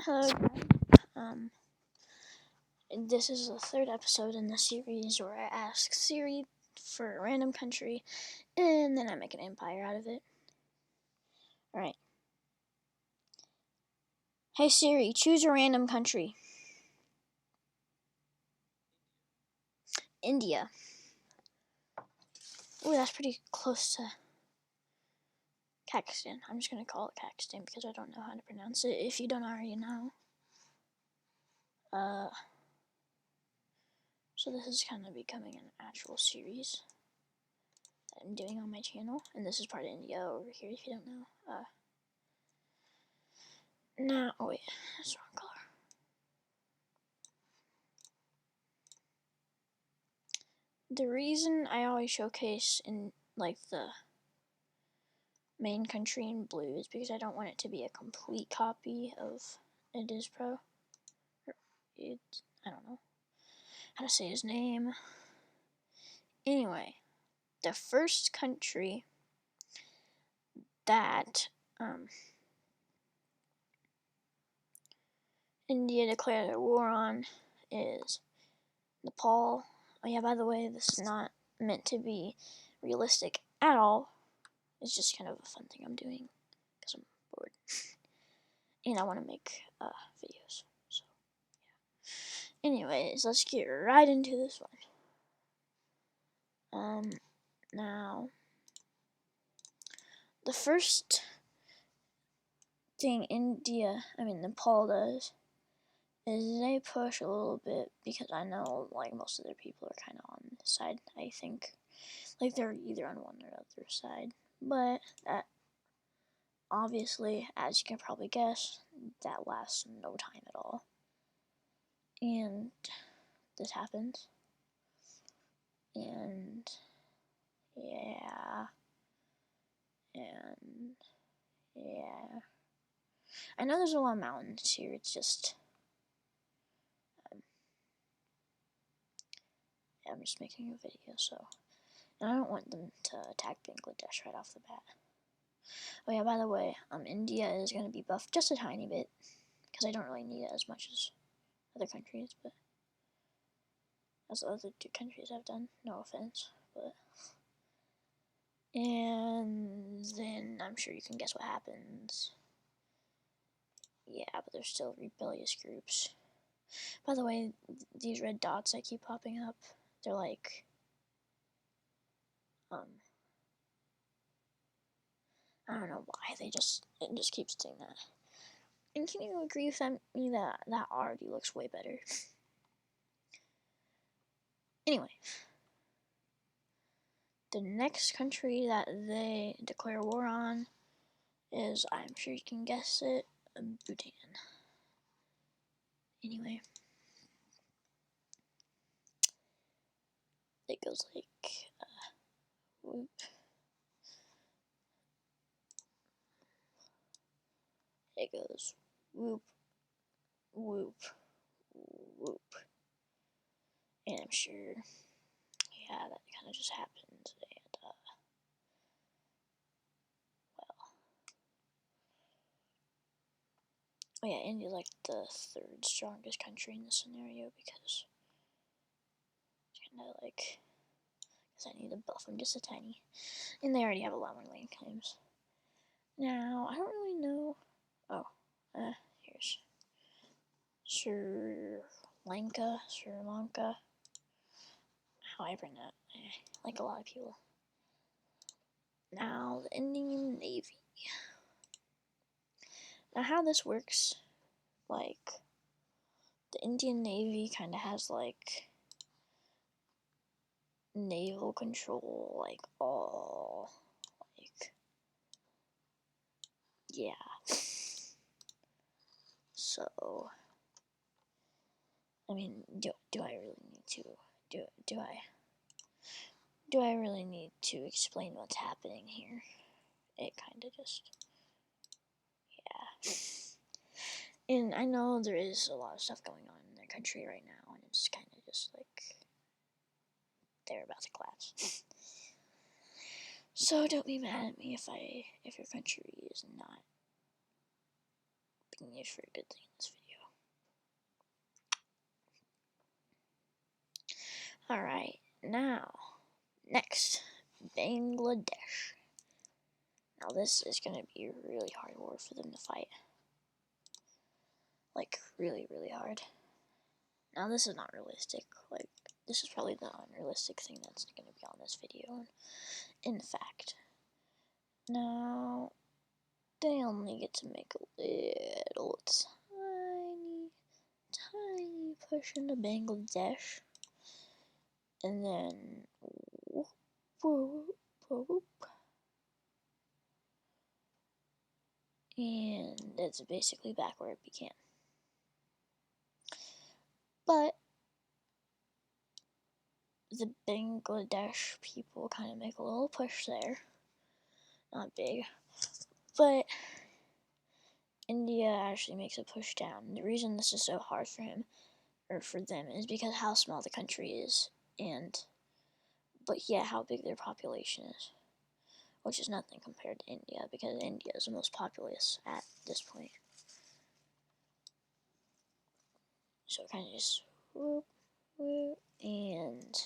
Hello, guys. This is the third episode in the series where I ask Siri for a random country, and then I make an empire out of it. Alright. Hey Siri, choose a random country. India. Ooh, that's pretty close to Pakistan. I'm just gonna call it Pakistan because I don't know how to pronounce it if you don't already know. So this is kind of becoming an actual series that I'm doing on my channel, and this is part of India over here if you don't know. Oh wait, that's the wrong color. The reason I always showcase in like the main country in blue is because I don't want it to be a complete copy of It Is Pro. I don't know how to say his name. Anyway, the first country that India declared a war on is Nepal. Oh yeah, by the way, this is not meant to be realistic at all. It's just kind of a fun thing I'm doing because I'm bored. And I want to make videos. So, yeah. Anyways, let's get right into this one. Now, the first thing Nepal does is they push a little bit because I know like most of their people are kind of on this side. I think like they're either on one or the other side, but that obviously, as you can probably guess, that lasts no time at all. And this happens. And yeah. I know there's a lot of mountains here, it's just I'm just making a video, so and I don't want them to attack Bangladesh right off the bat. Oh yeah, by the way, India is going to be buffed just a tiny bit, because I don't really need it as much as other countries, but as the other two countries have done, no offense, but and then I'm sure you can guess what happens. Yeah, but there's still rebellious groups. By the way, these red dots that keep popping up, they're like, I don't know why, it just keeps doing that. And can you agree with me that that already looks way better? Anyway, the next country that they declare war on is, I'm sure you can guess it, Bhutan. Anyway, it goes like, whoop. It goes whoop, whoop, whoop. And I'm sure, yeah, that kind of just happened. And, oh yeah, India's like the third strongest country in this scenario because it's kind of like, because I need to buff them just a tiny. And they already have a lot more land claims. Now, I don't really know. Oh, here's Sri Lanka. However, not like a lot of people. Now, the Indian Navy. Now, how this works, like, the Indian Navy kind of has, like, naval control, like, all, like, yeah. So, I mean, do I really need to, do I really need to explain what's happening here? It kind of just, yeah. And I know there is a lot of stuff going on in their country right now, and it's kind of just like they're about to collapse. So don't be mad at me if your country is not being used for a good thing in this video. Alright, now, next, Bangladesh. Now this is going to be a really hard war for them to fight. Like, really, really hard. Now this is not realistic. Like, this is probably the unrealistic thing that's going to be on this video. In fact, now they only get to make a little tiny push into Bangladesh, and then whoop, whoop, whoop, and it's basically back where it began. But the Bangladesh people kind of make a little push there. Not big, but India actually makes a push down. The reason this is so hard for him, or for them, is because how small the country is, but yeah, how big their population is, which is nothing compared to India, because India is the most populous at this point. So it kind of just whoop, whoop, and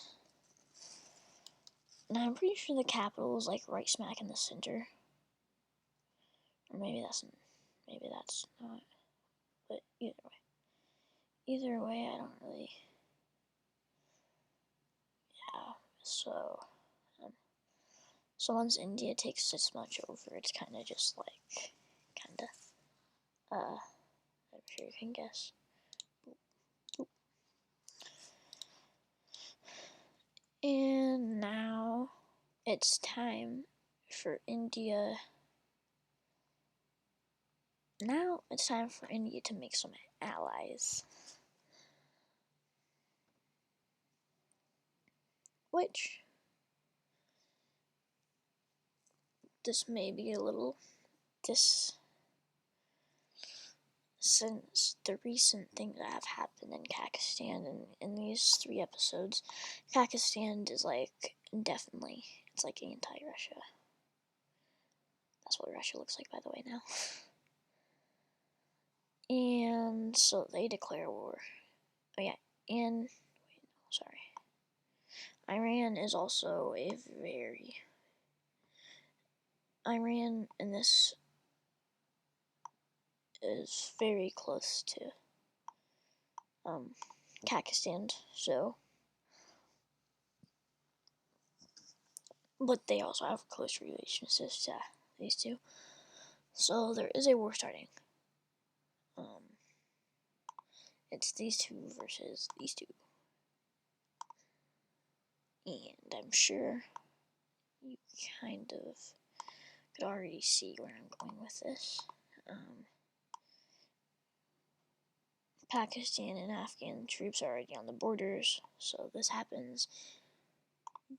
now I'm pretty sure the capital is like right smack in the center, or maybe that's not. But either way, I don't really. Yeah. So once India takes this much over, it's kind of just like, I'm sure you can guess. And now it's time for India. Now it's time for India to make some allies. Which, this may be a little, since the recent things that have happened in Pakistan in these 3 episodes, Pakistan is like, definitely, it's like anti-Russia. That's what Russia looks like, by the way, now. And so they declare war. Oh yeah, and, wait, no, sorry. Iran is also Iran in this is very close to Pakistan, so, but they also have close relationships to these two. So there is a war starting. It's these two versus these two. And I'm sure you kind of could already see where I'm going with this. Pakistan and Afghan troops are already on the borders, so this happens.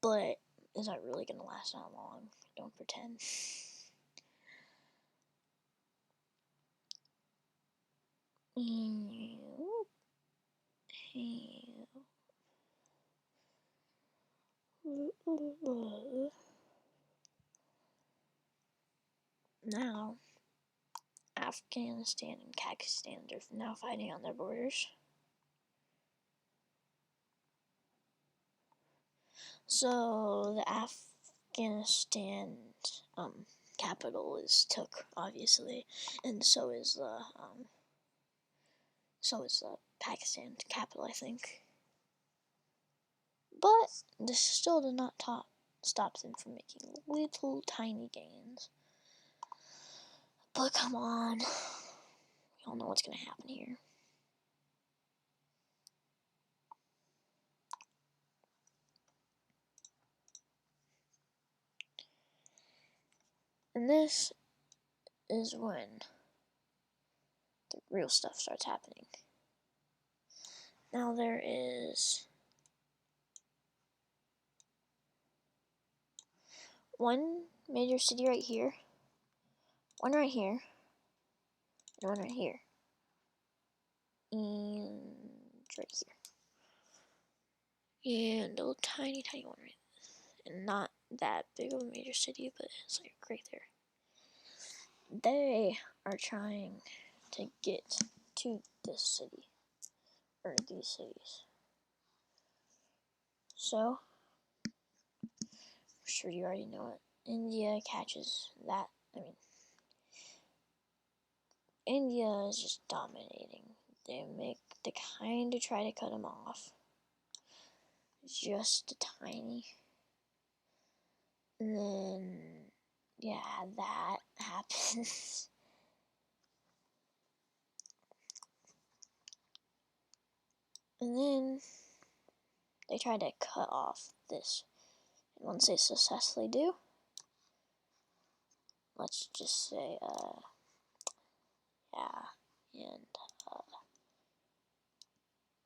But is that really going to last that long? Don't pretend. Now, Afghanistan and Pakistan are now fighting on their borders. So the Afghanistan capital is took, obviously, and so is the Pakistan capital, I think. But this still did not stop them from making little tiny gains. But come on, we all know what's gonna happen here. And this is when the real stuff starts happening. Now there is one major city right here, one right here, and one right here, and right here, and a little tiny one right there. And not that big of a major city, but it's like right there. They are trying to get to this city, or these cities. So, I'm sure you already know it. India catches that. I mean, India is just dominating. They kind of try to cut them off, just a tiny. And then, yeah, that happens. And then they try to cut off this. And once they successfully do, let's just say, yeah, and,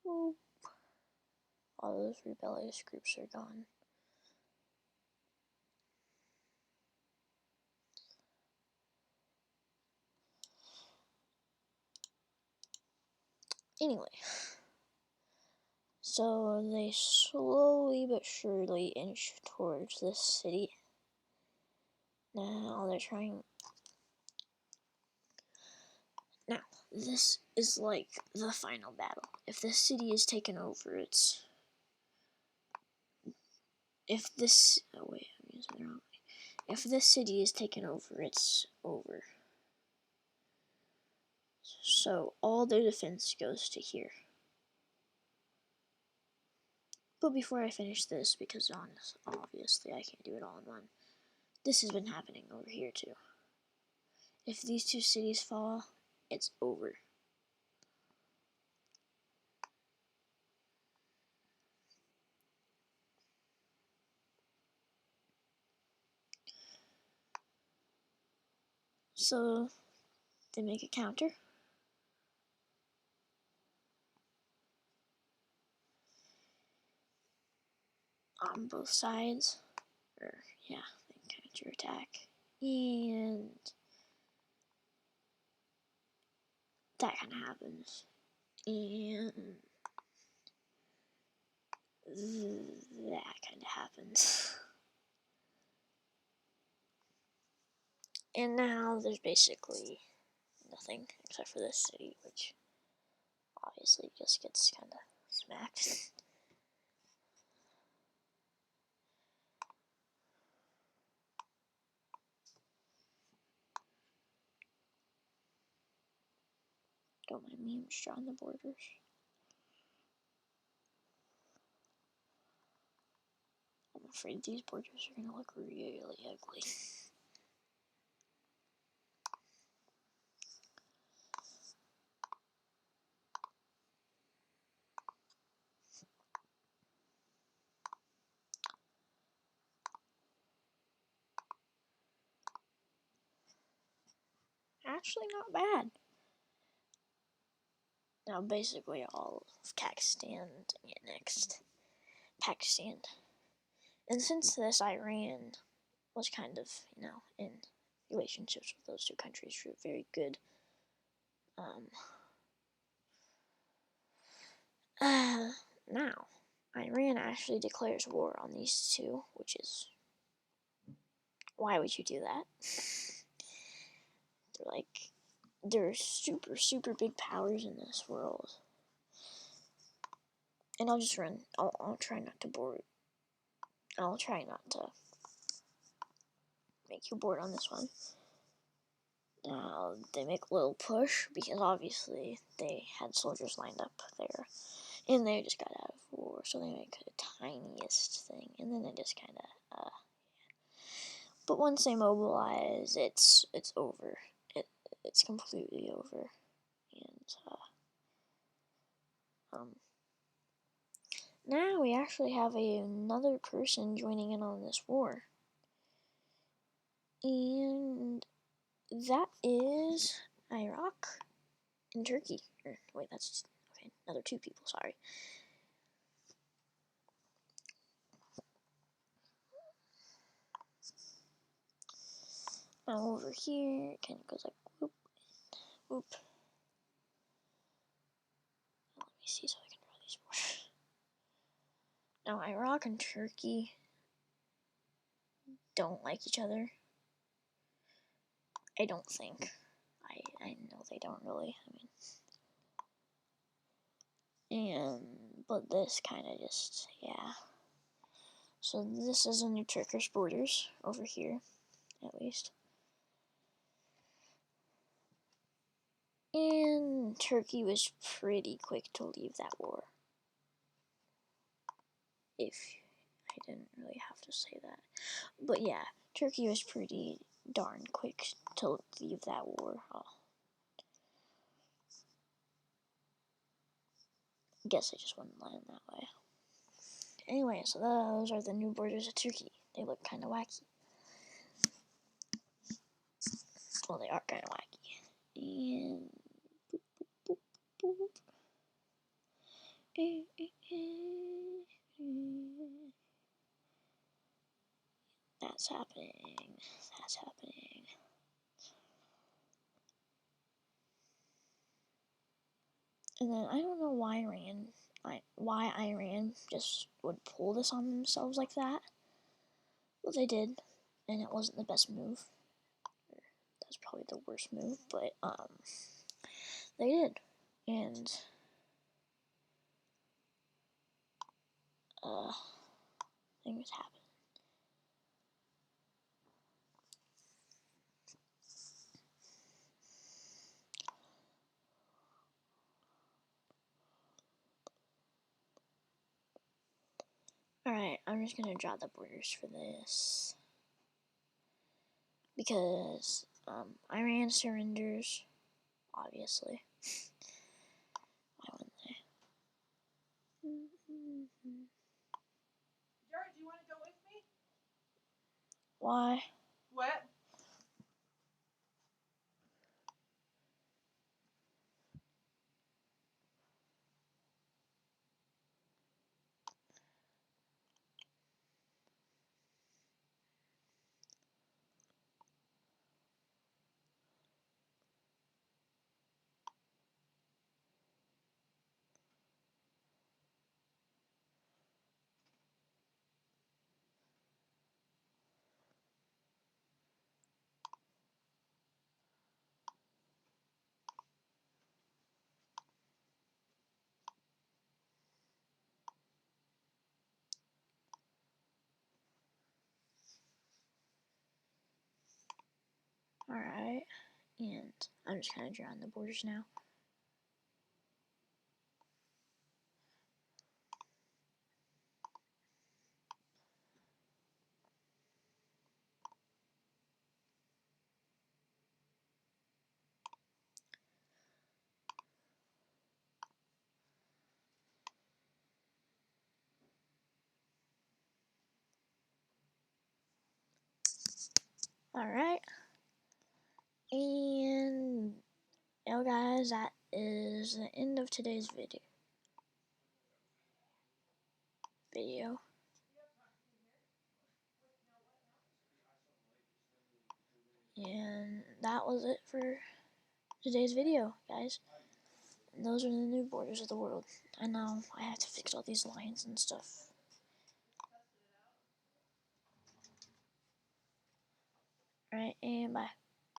whoop, all those rebellious groups are gone. Anyway, so they slowly but surely inch towards this city. Now they're trying. Now, this is like the final battle. If this city is taken over, it's. If this. Oh, wait, I'm using the wrong way. If this city is taken over, it's over. So all their defense goes to here. But before I finish this, because obviously I can't do it all in one, this has been happening over here too. If these two cities fall, it's over. So they make a counter. On both sides, or yeah, they counterattack, and that kind of happens, and that kind of happens, and now there's basically nothing except for this city, which obviously just gets kind of smacked. Don't mind me, I'm just drawing the borders. I'm afraid these borders are gonna look really ugly. Actually, not bad. Now, basically, all of Pakistan get next. Pakistan. And since this, Iran was kind of, in relationships with those two countries for very good. Now, Iran actually declares war on these two, which is, why would you do that? They're super big powers in this world. And I'll just run. I'll try not to bore. I'll try not to make you bored on this one. Now, they make a little push, because obviously they had soldiers lined up there. And they just got out of war, so they make the tiniest thing. And then they just kind of, But once they mobilize, it's over. It's completely over. And, now we actually have another person joining in on this war. And that is Iraq and Turkey. Wait, that's just, okay, another two people, sorry. Now over here, it kind of goes like whoop, whoop. Let me see so I can draw these more. Now, Iraq and Turkey don't like each other. I don't think. I know they don't really, but this kind of just, yeah. So this is a new Turkish borders over here, at least. And Turkey was pretty quick to leave that war. If I didn't really have to say that. But yeah, Turkey was pretty darn quick to leave that war. I guess I just wouldn't land that way. Anyway, so those are the new borders of Turkey. They look kind of wacky. Well, they are kind of wacky. And boop, boop, boop. That's happening. That's happening. And then I don't know why Iran just would pull this on themselves like that. Well, they did, and it wasn't the best move. That's probably the worst move, but they did, and things happen. Alright, I'm just gonna draw the borders for this. Because Iran surrenders, obviously. Why wouldn't they? Jared, do you want to go with me? Why? What? Alright, and I'm just kind of drawing the borders now. Alright, and guys, that is the end of today's video. And that was it for today's video, guys. And those are the new borders of the world. I know, I have to fix all these lines and stuff. Alright, and bye.